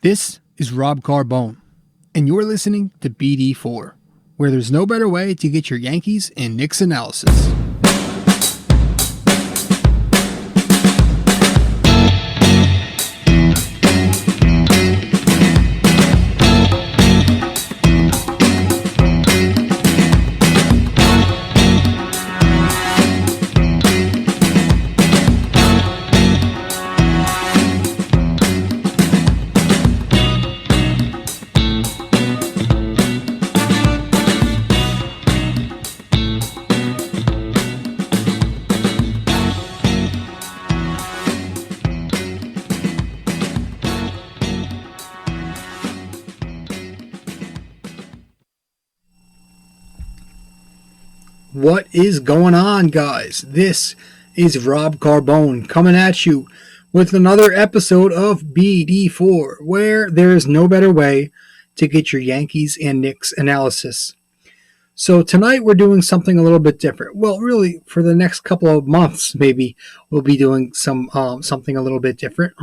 This is Rob Carbone, and you're listening to BD4, where there's no better way to get your Yankees and Knicks analysis. What is going on, guys? This is Rob Carbone coming at you with another episode of BD4, where there is no better way to get your Yankees and Knicks analysis. So tonight we're doing something a little bit different. Well, really, for the next couple of months, maybe we'll be doing something a little bit different.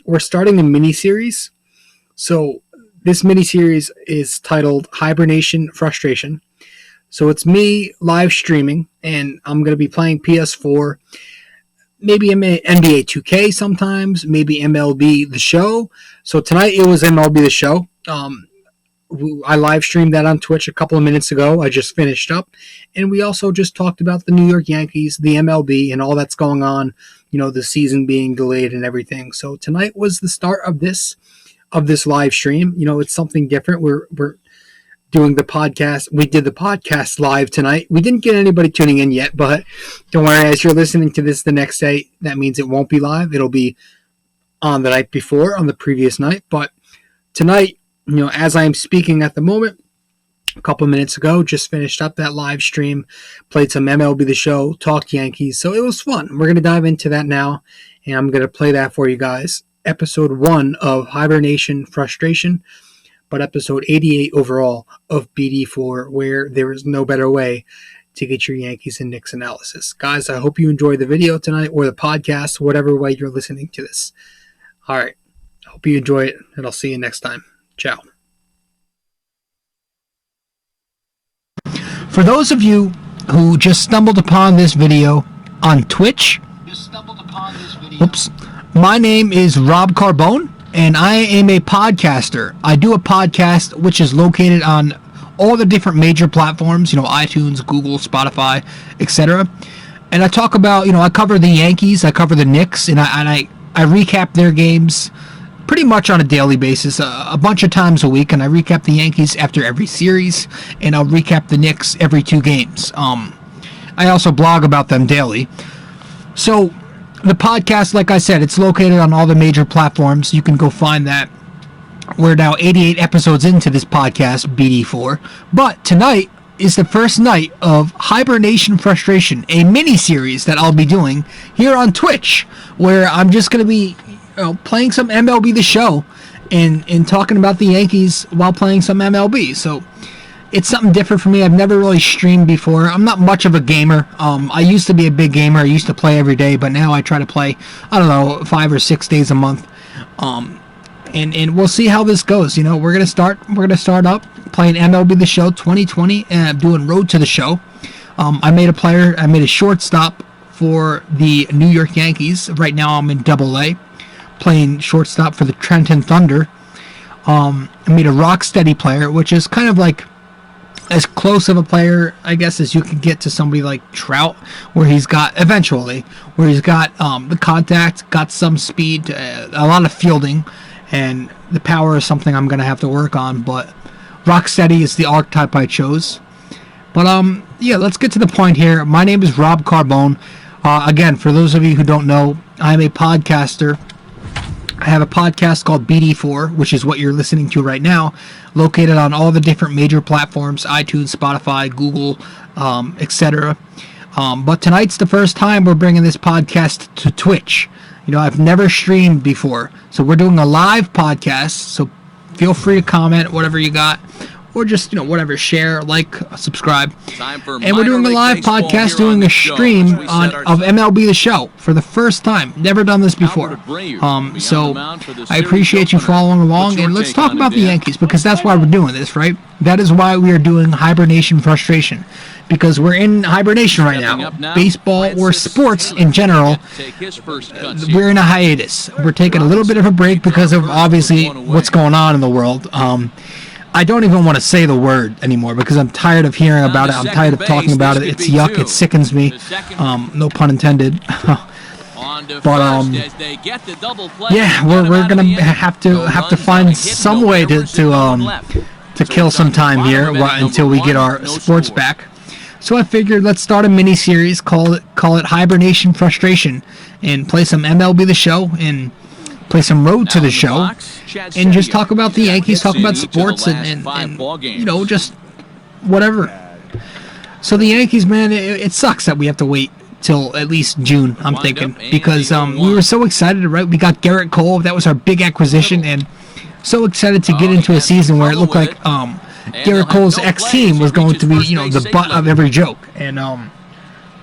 We're starting a mini-series. So this mini-series is titled Hibernation Frustration. So it's me live streaming, and I'm going to be playing PS4, maybe NBA 2K sometimes, maybe MLB The Show. So tonight it was MLB The Show. I live streamed that on Twitch a couple of minutes ago. I just finished up. And we also just talked about the New York Yankees, the MLB, and all that's going on, the season being delayed and everything. So tonight was the start of this live stream. It's something different. We're doing the podcast. We did the podcast live tonight. We didn't get anybody tuning in yet, but don't worry, as you're listening to this the next day, that means it won't be live. It'll be on the night before, on the previous night. But tonight, as I am speaking at the moment, a couple minutes ago, just finished up that live stream, played some MLB The Show, talked Yankees. So it was fun. We're going to dive into that now, and I'm going to play that for you guys. Episode 1 of Hibernation Frustration, but episode 88 overall of BD4, where there is no better way to get your Yankees and Knicks analysis. Guys, I hope you enjoyed the video tonight, or the podcast, whatever way you're listening to this. All right. I hope you enjoy it, and I'll see you next time. Ciao. For those of you who just stumbled upon this video on Twitch, my name is Rob Carbone, and I am a podcaster. I do a podcast which is located on all the different major platforms, iTunes, Google, Spotify, etc. And I talk about, I cover the Yankees, I cover the Knicks, and I recap their games pretty much on a daily basis, a bunch of times a week, and I recap the Yankees after every series, and I'll recap the Knicks every 2 games. I also blog about them daily. So the podcast, like I said, it's located on all the major platforms. You can go find that. We're now 88 episodes into this podcast, BD4. But tonight is the first night of Hibernation Frustration, a mini-series that I'll be doing here on Twitch, where I'm just going to be playing some MLB The Show and talking about the Yankees while playing some MLB. So it's something different for me. I've never really streamed before. I'm not much of a gamer. I used to be a big gamer. I used to play every day, but now I try to play, 5 or 6 days a month. And we'll see how this goes. We're gonna start up playing MLB The Show 2020 and doing Road to the Show. I made a shortstop for the New York Yankees. Right now I'm in AA, playing shortstop for the Trenton Thunder. I made a Rocksteady player, which is kind of like as close of a player, I guess, as you can get to somebody like Trout, where he's got the contact, got some speed, a lot of fielding, and the power is something I'm going to have to work on, but Rocksteady is the archetype I chose. But, let's get to the point here. My name is Rob Carbone. Again, for those of you who don't know, I'm a podcaster. I have a podcast called BD4, which is what you're listening to right now, located on all the different major platforms, iTunes, Spotify, Google, etc. But tonight's the first time we're bringing this podcast to Twitch. I've never streamed before, so we're doing a live podcast, so feel free to comment whatever you got. or just, whatever, share, like, subscribe. And we're doing a live podcast, doing a stream of MLB The Show for the first time. Never done this before. So I appreciate you following along, and let's talk about the Yankees, because that's why we're doing this, right? That is why we are doing Hibernation Frustration, because we're in hibernation right now. Baseball or sports in general, we're in a hiatus. We're taking a little bit of a break because of, obviously, what's going on in the world. I don't even want to say the word anymore because I'm tired of hearing about it. I'm tired of talking about it. It's yuck. It sickens me. No pun intended. But yeah, we're gonna have to find some way to kill some time here until we get our sports back. So I figured let's start a mini series, call it Hibernation Frustration, and play some MLB The Show and play some Road to the Show, and just talk about the Yankees, talk about sports, and just whatever. So the Yankees, man, it sucks that we have to wait till at least June, I'm thinking, because we were so excited, right? We got Garrett Cole. That was our big acquisition, and so excited to get into a season where it looked like Garrett Cole's ex-team was going to be, the butt of every joke. And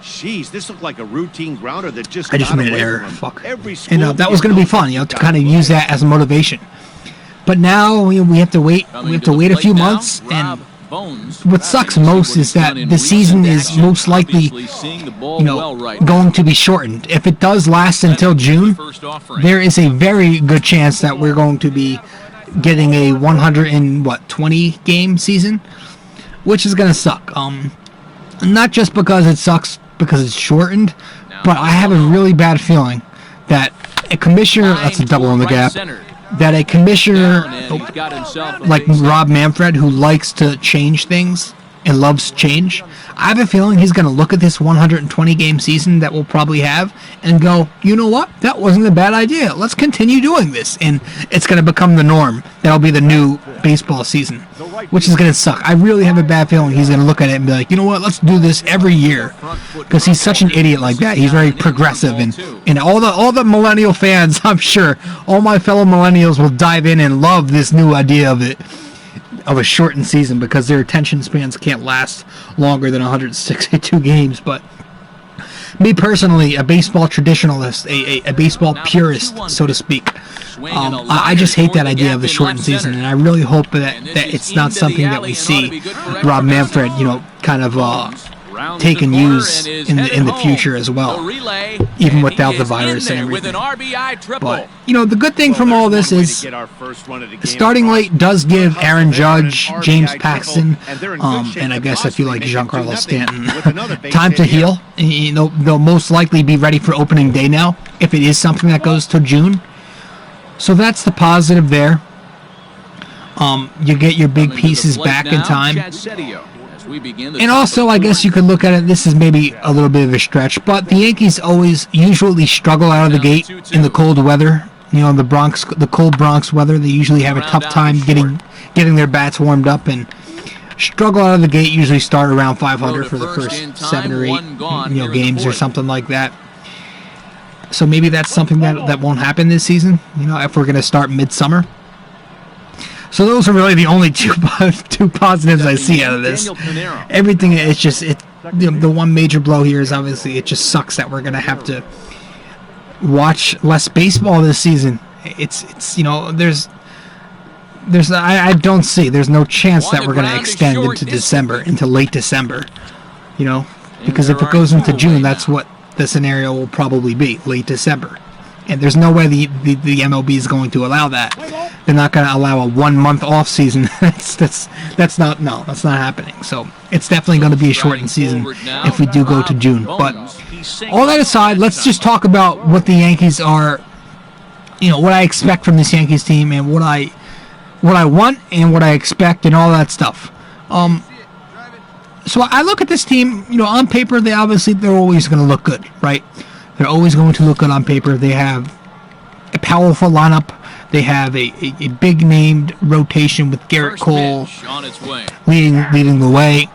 jeez, this looked like a routine grounder that just I just made an error. Fuck. And that was going to be fun, to kind of use that as a motivation. But now we have to wait. We have to wait a few months. And what sucks most is that the season is most likely, going to be shortened. If it does last until June, there is a very good chance that we're going to be getting a 120 game season, which is going to suck. Not just because it sucks because it's shortened, but I have a really bad feeling that a commissioner, that's a double on the gap, that a commissioner like Rob Manfred, who likes to change things and loves change, I have a feeling he's going to look at this 120 game season that we'll probably have and go, you know what, that wasn't a bad idea, let's continue doing this, and it's going to become the norm. That'll be the new baseball season, which is going to suck. I really have a bad feeling he's going to look at it and be like, you know what, let's do this every year, because he's such an idiot like that. He's very progressive, and all the millennial fans, I'm sure all my fellow millennials will dive in and love this new idea of a shortened season, because their attention spans can't last longer than 162 games. But me personally, a baseball traditionalist, a baseball purist, so to speak, I just hate that idea of the shortened season, and I really hope that it's not something that we see Rob Manfred, kind of take and use in the future as well, even without the virus and everything. But the good thing from all this is starting late does give Aaron Judge, James Paxton, and I guess I feel like Giancarlo Stanton time to heal. They'll most likely be ready for opening day now if it is something that goes to June. So that's the positive there. You get your big pieces back in time. And also, I guess you could look at it, this is maybe a little bit of a stretch, but the Yankees usually struggle out of the gate in the cold weather. The cold Bronx weather, they usually have a tough time getting their bats warmed up, and struggle out of the gate, usually start around 500 for the first 7 or 8 games or something like that. So maybe that's something that won't happen this season, if we're going to start midsummer. So those are really the only two positives I see out of this. Everything is just the one major blow here is obviously it just sucks that we're gonna have to watch less baseball this season. It's I don't see there's no chance that we're gonna extend into late December, because if it goes into June, that's what the scenario will probably be, late December. And there's no way the MLB is going to allow that. They're not going to allow a 1 month off season. that's not happening. So it's definitely going to be a shortened season if we do go to June. But all that aside, let's just talk about what the Yankees are. What I expect from this Yankees team, and what I want and what I expect, and all that stuff. So I look at this team. On paper, they're always going to look good, right? They're always going to look good on paper. They have a powerful lineup. They have a big named rotation with Garrett Cole leading the way.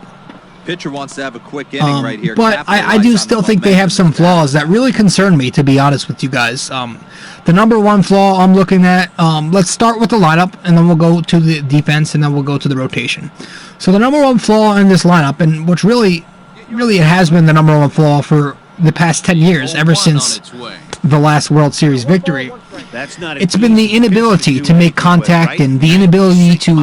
Pitcher wants to have a quick inning right here. But I do still think they have some flaws that really concern me, to be honest with you guys. The number one flaw I'm looking at, let's start with the lineup, and then we'll go to the defense, and then we'll go to the rotation. So the number one flaw in this lineup, and which really it has been the number one flaw for the past 10 years, ever since the last World Series victory, it's been the inability to make contact and the inability to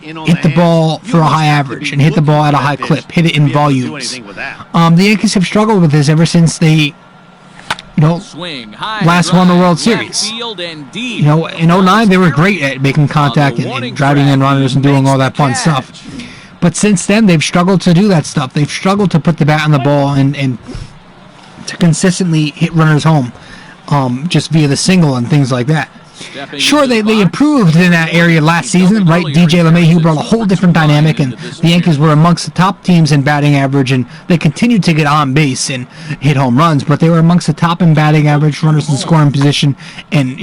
hit the ball for a high average and hit the ball at a high clip, hit it in volumes. The Yankees have struggled with this ever since they last won the World Series. In 09 they were great at making contact and driving in runners and doing all that fun stuff. But since then they've struggled to do that stuff. They've struggled to put the bat on the ball and to consistently hit runners home, just via the single and things like that. Sure, they improved in that area last season, right? DJ LeMahieu brought a whole different dynamic, and the Yankees were amongst the top teams in batting average, and they continued to get on base and hit home runs, but they were amongst the top in batting average, runners in scoring position, and,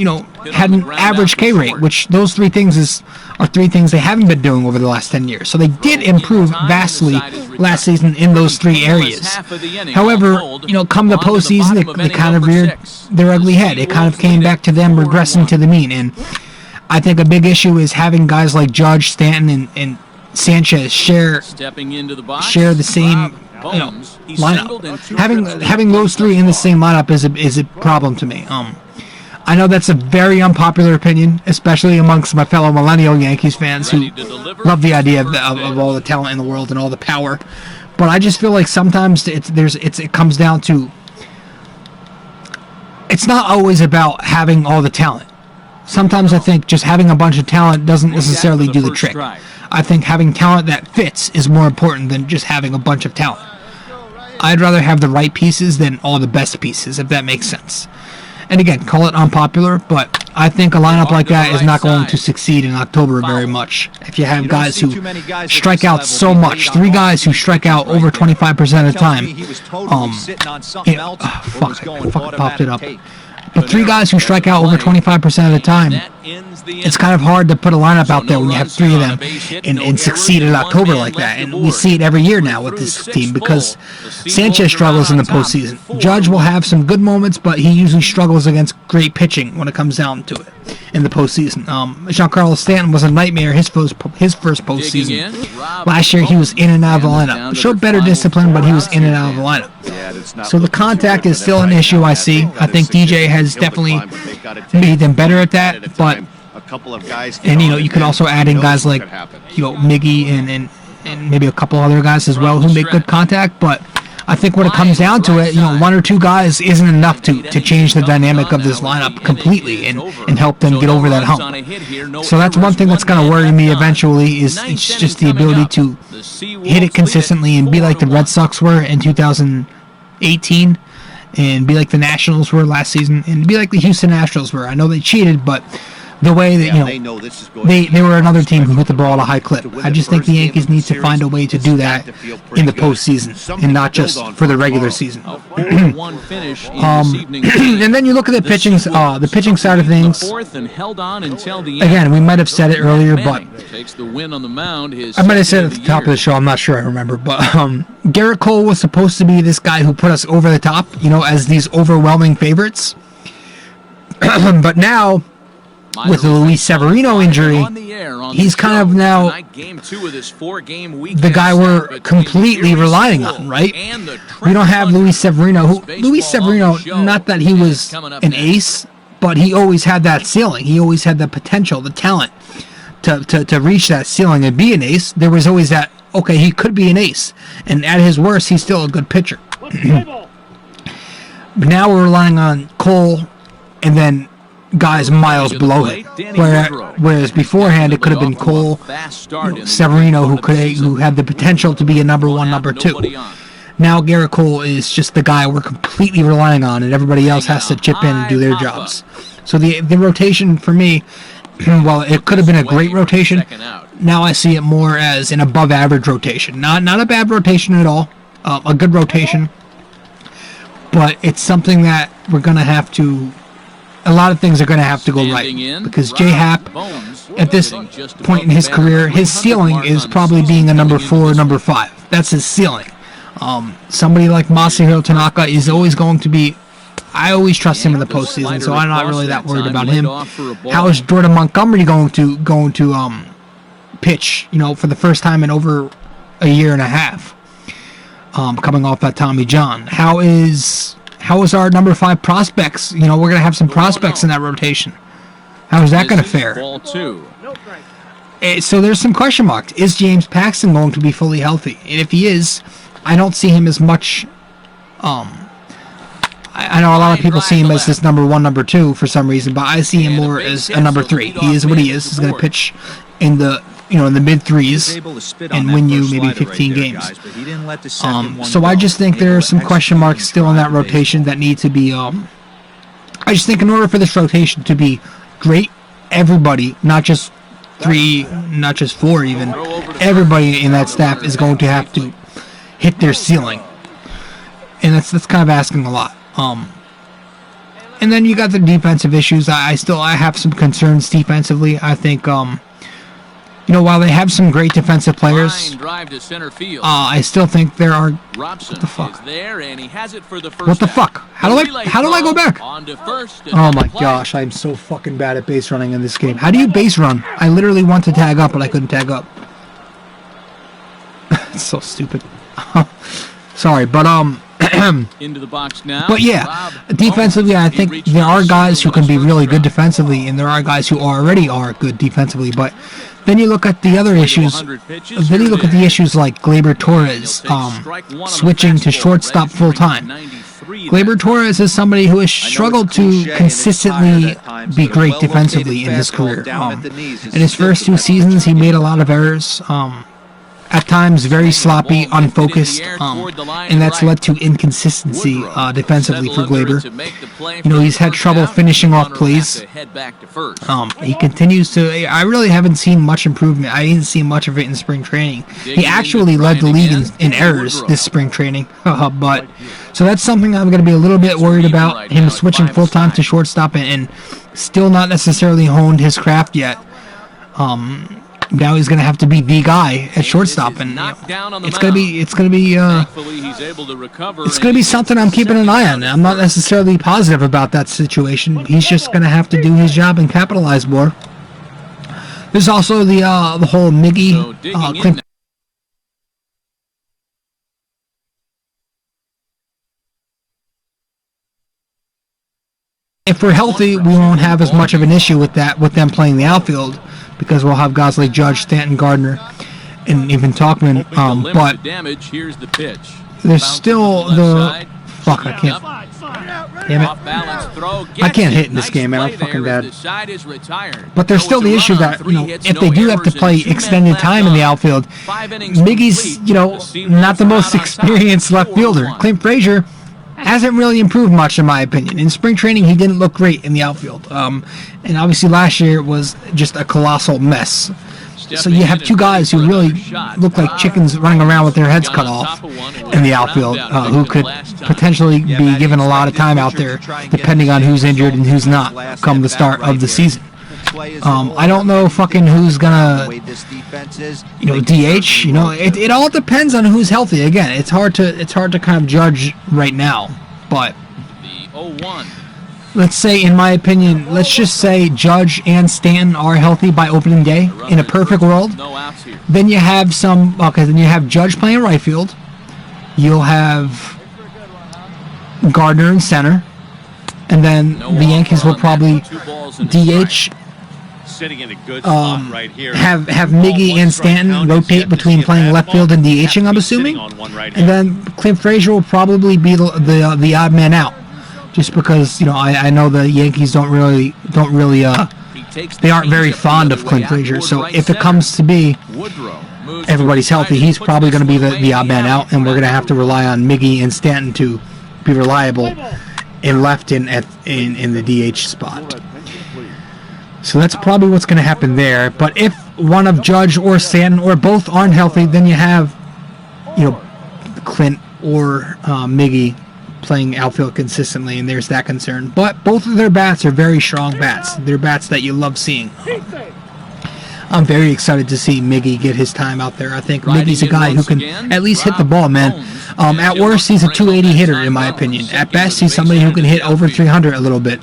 had an average K rate, which those three things are three things they haven't been doing over the last 10 years. So they did improve vastly last season in those three areas. However, come the postseason, they kind of reared their ugly head. It kind of came back to them regressing to the mean. And I think a big issue is having guys like Judge, Stanton, and Sanchez share the same lineup. Having those three in the same lineup is a problem to me. I know that's a very unpopular opinion, especially amongst my fellow millennial Yankees fans who love the idea of all the talent in the world and all the power. But I just feel like sometimes it comes down to, it's not always about having all the talent. Sometimes I think just having a bunch of talent doesn't necessarily do the trick. I think having talent that fits is more important than just having a bunch of talent. I'd rather have the right pieces than all the best pieces, if that makes sense. And again, call it unpopular, but I think a lineup like that is not going to succeed in October very much. If you have guys who strike out so much, three guys who strike out over 25% of the time, I popped it up. But three guys who strike out over 25% of the time, it's kind of hard to put a lineup out there when you have three of them and succeed in October like that. And we see it every year now with this team because Sanchez struggles in the postseason. Judge will have some good moments, but he usually struggles against great pitching when it comes down to it in the postseason. Giancarlo Stanton was a nightmare his first postseason. Last year he was in and out of the lineup. Showed better discipline, but he was in and out of the lineup. So the contact is still an issue I see. I think DJ has definitely made them better at that, but you could also add in guys like Miggy and maybe a couple other guys as well who make good contact, but I think when it comes down to it, one or two guys isn't enough to change the dynamic of this lineup completely and help them get over that hump. So that's one thing that's going to worry me eventually is it's just the ability to hit it consistently and be like the Red Sox were in 2018 and be like the Nationals were last season and be like the Houston Astros were. I know they cheated, but the way that they were another team who hit the ball at a high clip. I just think the Yankees need to find a way to do that in the postseason and not just for the regular season. And then you look at the pitching side of things. Again, we might have said it earlier, but I might have said it at the top of the show. I'm not sure. I remember, but Garrett Cole was supposed to be this guy who put us over the top, as these overwhelming favorites. But now, with the Luis Severino injury, he's kind of now the guy we're completely relying on, right? We don't have Luis Severino. Not that he was an ace, but he always had that ceiling. He always had the potential, the talent to reach that ceiling and be an ace. There was always that, okay, he could be an ace. And at his worst, he's still a good pitcher. But now we're relying on Cole and then guys miles below him. Whereas beforehand it could have been Cole, Severino, who had the potential to be a number one, number two. Now Garrett Cole is just the guy we're completely relying on, and everybody else has to chip in and do their jobs. So the rotation for me, well, it could have been a great rotation. Now I see it more as an above average rotation. Not a bad rotation at all. A good rotation. But it's something that we're going to have to a lot of things are going to have to go right because J-Hap, at this point in his career, his ceiling is probably being a number 4, number 5. That's his ceiling. Somebody like Masahiro Tanaka is always going to be. I always trust him in the postseason, so I'm not really that worried about him. How is Jordan Montgomery going to pitch? For the first time in over a year and a half, coming off that Tommy John. How is our number 5 prospects? We're going to have some prospects in that rotation. How is that going to fare? So there's some question marks. Is James Paxton going to be fully healthy? And if he is, I don't see him as much. I know a lot of people see him as this number 1, number 2 for some reason, but I see him more as a number 3. He is what he is. He's going to pitch in the in the mid 3s and win you maybe 15 games. So I just think there are some question marks still in that rotation that need to be. I just think in order for this rotation to be great, everybody, not just 3, not just 4 even, everybody in that staff is going to have to hit their ceiling. And that's kind of asking a lot. And then you got the defensive issues. I have some concerns defensively. I think while they have some great defensive players, I still think there are. What the fuck? What the fuck? How do I go back? Oh my gosh, I'm so fucking bad at base running in this game. How do you base run? I literally want to tag up, but I couldn't tag up. It's so stupid. Sorry, but into the box now. But yeah, defensively, I think there are guys who can be really good defensively, and there are guys who already are good defensively. But then you look at the other issues. Then you look at the issues like Gleyber Torres switching to shortstop full time. Gleyber Torres is somebody who has struggled to consistently be great defensively in his career. In his first 2 seasons, he made a lot of errors. At times very sloppy, unfocused, and that's led to inconsistency defensively for Gleyber. He's had trouble finishing off plays. He continues to. I really haven't seen much improvement. I didn't see much of it in spring training. He actually led the league in errors this spring training. But so that's something I'm going to be a little bit worried about. Him switching full time to shortstop and still not necessarily honed his craft yet. Now he's going to have to be the guy at shortstop, and it's going to be something I'm keeping an eye on. I'm not necessarily positive about that situation. He's just going to have to do his job and capitalize more. There's also the whole Miggy Clint. If we're healthy, we won't have as much of an issue with them playing the outfield, because we'll have guys like Judge, Stanton, Gardner, and even Tauchman. But there's still the fuck. I can't. Damn it! I can't hit in this game, man. I'm fucking bad. But there's still the issue that if they do have to play extended time in the outfield, Miggy's not the most experienced left fielder. Clint Frazier hasn't really improved much, in my opinion. In spring training, he didn't look great in the outfield. And obviously last year was just a colossal mess. So you have 2 guys who really look like chickens running around with their heads cut off in the outfield, who could potentially be given a lot of time out there, depending on who's injured and who's not, come the start of the season. I don't know fucking who's gonna, DH. It all depends on who's healthy. Again, it's hard to kind of judge right now. But let's say, in my opinion, let's just say Judge and Stanton are healthy by opening day. In a perfect world, then you have then you have Judge playing right field. You'll have Gardner in center, and then the Yankees will probably DH. Sitting in a good spot right here. Have Miggy and Stanton rotate between playing left field and DHing, I'm assuming, and then Clint Frazier will probably be the odd man out, just because I know the Yankees don't really they aren't very fond of Clint Frazier. So if it comes to be everybody's healthy, he's probably going to be the odd man out, and we're going to have to rely on Miggy and Stanton to be reliable in left in the DH spot. So that's probably what's going to happen there. But if one of Judge or Stanton or both aren't healthy, then you have, Clint or Miggy playing outfield consistently, and there's that concern. But both of their bats are very strong bats. They're bats that you love seeing. I'm very excited to see Miggy get his time out there. I think Miggy's a guy who can at least hit the ball, man. At worst, he's a 280 hitter, in my opinion. At best, he's somebody who can hit over 300 a little bit.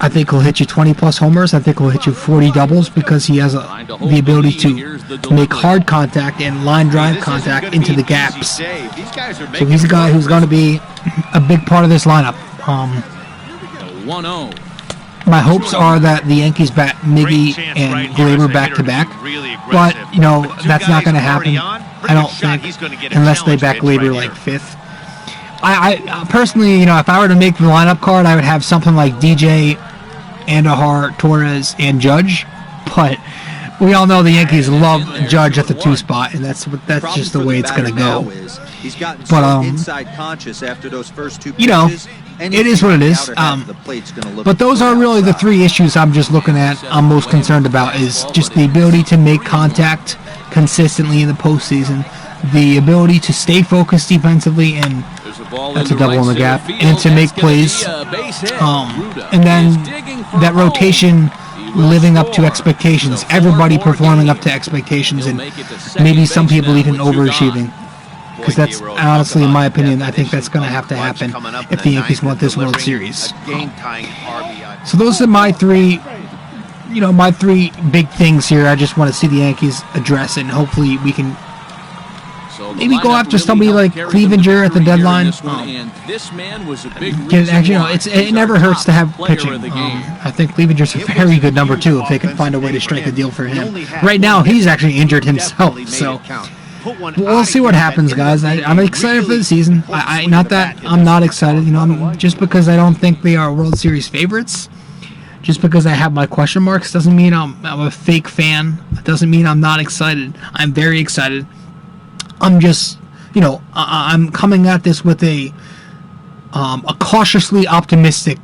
I think he'll hit you 20-plus homers. I think he'll hit you 40 doubles because he has the ability to make hard contact and line drive contact into the gaps. So he's a guy who's going to be a big part of this lineup. 1-0. My hopes are that the Yankees bat Miggy and Glaber back-to-back, but, that's not going to happen, I don't think, unless they back Glaber like fifth. I personally, if I were to make the lineup card, I would have something like DJ, Andujar, Torres, and Judge, but we all know the Yankees love Judge at the 2 spot, and that's just the way it's going to go. He's gotten so inside conscious after those first 2 pitches. It is what it is. But those are really the 3 issues I'm just looking at. I'm most concerned about is just the ability to make contact consistently in the postseason, the ability to stay focused defensively, and that's a double in the gap, and to make plays. And then that rotation living up to expectations, everybody performing up to expectations, and maybe some people even overachieving. Because that's honestly, in my opinion, I think that's going to have to happen if the Yankees want this World Series. So those are my 3, my 3 big things here. I just want to see the Yankees address, and hopefully we can maybe go after somebody like Clevenger at the deadline. It never hurts to have pitching. I think Clevenger's a very good number 2 if they can find a way to strike a deal for him. Right now, he's actually injured himself, so we'll see what happens, guys. I'm excited for the season. Not that I'm not excited, just because I don't think they are World Series favorites. Just because I have my question marks doesn't mean I'm a fake fan. It doesn't mean I'm not excited. I'm very excited. I'm just, I'm coming at this with a cautiously optimistic,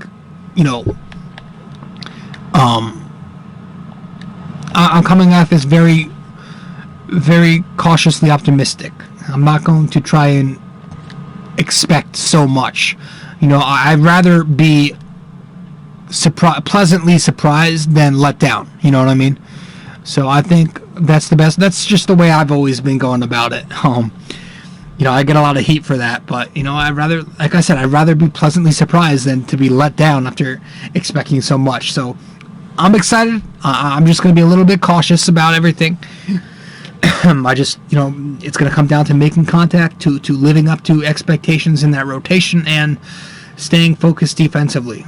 I'm coming at this very, very cautiously optimistic. I'm not going to try and expect so much. I'd rather be pleasantly surprised than let down. You know what I mean? So I think that's the best. That's just the way I've always been going about it. I get a lot of heat for that, but I'd rather, like I said, I'd rather be pleasantly surprised than to be let down after expecting so much. So I'm excited. I'm just going to be a little bit cautious about everything. I just, it's going to come down to making contact, to living up to expectations in that rotation, and staying focused defensively.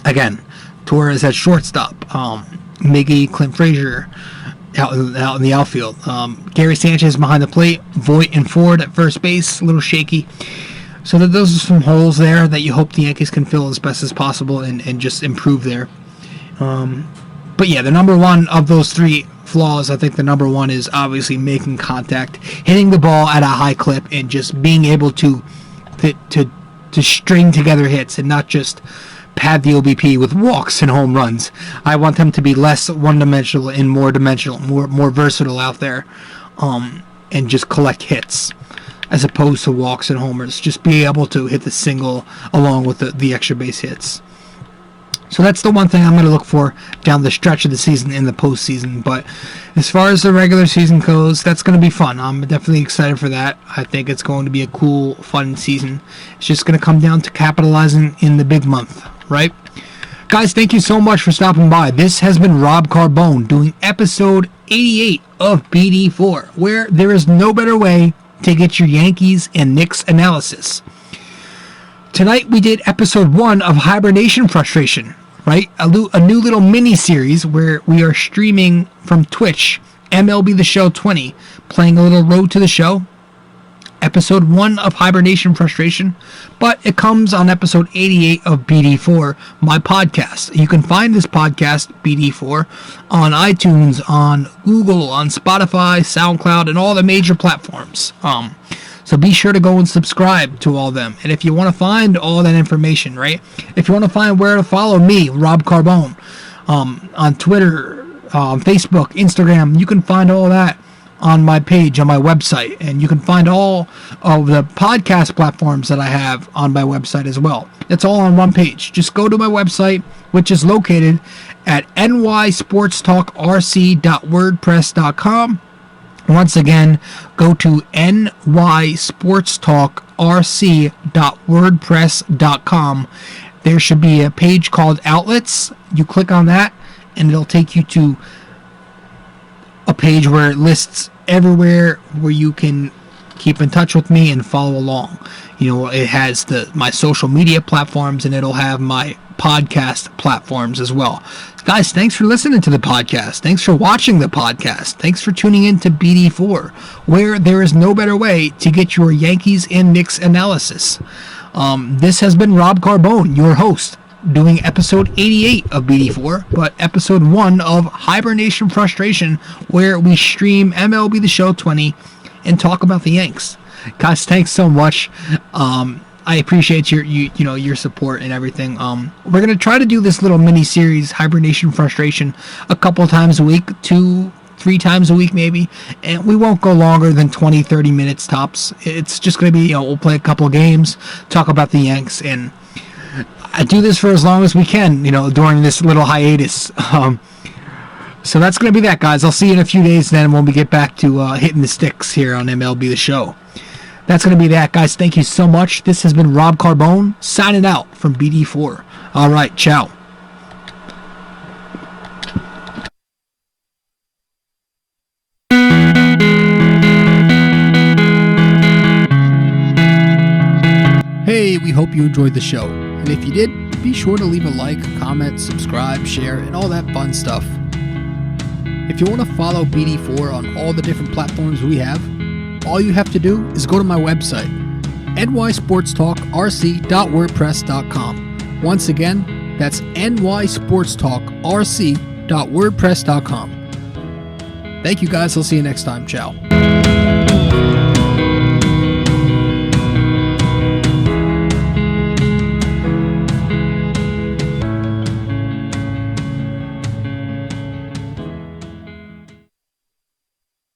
Again, Torres at shortstop. Miggy, Clint Frazier out in the outfield. Gary Sanchez behind the plate. Voit and Ford at first base. A little shaky. So those are some holes there that you hope the Yankees can fill as best as possible and just improve there. But yeah, the number 1 of those 3 flaws, I think the number 1 is obviously making contact, hitting the ball at a high clip, and just being able to string together hits and not just pad the OBP with walks and home runs. I want them to be less one-dimensional and more dimensional, more versatile out there, and just collect hits as opposed to walks and homers. Just be able to hit the single along with the extra base hits. So that's the one thing I'm going to look for down the stretch of the season in the postseason. But as far as the regular season goes, that's going to be fun. I'm definitely excited for that. I think it's going to be a cool, fun season. It's just going to come down to capitalizing in the big month, right? Guys, thank you so much for stopping by. This has been Rob Carbone doing episode 88 of BD4, where there is no better way to get your Yankees and Knicks analysis. Tonight we did episode 1 of Hibernation Frustration, right? A new little mini-series where we are streaming from Twitch, MLB The Show 20, playing a little Road to the Show. Episode 1 of Hibernation Frustration, but it comes on episode 88 of BD4, my podcast. You can find this podcast, BD4, on iTunes, on Google, on Spotify, SoundCloud, and all the major platforms. So be sure to go and subscribe to all of them. And if you want to find all that information, right? If you want to find where to follow me, Rob Carbone, on Twitter, Facebook, Instagram, you can find all that on my page, on my website. And you can find all of the podcast platforms that I have on my website as well. It's all on one page. Just go to my website, which is located at nysportstalkrc.wordpress.com. Once again, go to nysportstalkrc.wordpress.com. There should be a page called Outlets. You click on that, and it'll take you to a page where it lists everywhere where you can keep in touch with me and follow along. It has my social media platforms, and it'll have my podcast platforms as well. Guys, thanks for listening to the podcast. Thanks for watching the podcast. Thanks for tuning in to BD4, where there is no better way to get your Yankees and Knicks analysis. This has been Rob Carbone, your host, doing episode 88 of BD4, but episode 1 of Hibernation Frustration, where we stream MLB The Show 20 and talk about the Yanks. Guys, thanks so much. I appreciate your support and everything. We're gonna try to do this little mini series, Hibernation Frustration, a couple times a week, 2-3 times a week maybe, and we won't go longer than 20-30 minutes tops. It's just gonna be, we'll play a couple games, talk about the Yanks, and I do this for as long as we can, during this little hiatus. So that's gonna be that, guys. I'll see you in a few days then when we get back to hitting the sticks here on MLB The Show. That's going to be that, guys. Thank you so much. This has been Rob Carbone signing out from BD4. All right, ciao. Hey, we hope you enjoyed the show. And if you did, be sure to leave a like, comment, subscribe, share, and all that fun stuff. If you want to follow BD4 on all the different platforms we have, all you have to do is go to my website, nysportstalkrc.wordpress.com. Once again, that's nysportstalkrc.wordpress.com. Thank you, guys. I'll see you next time. Ciao.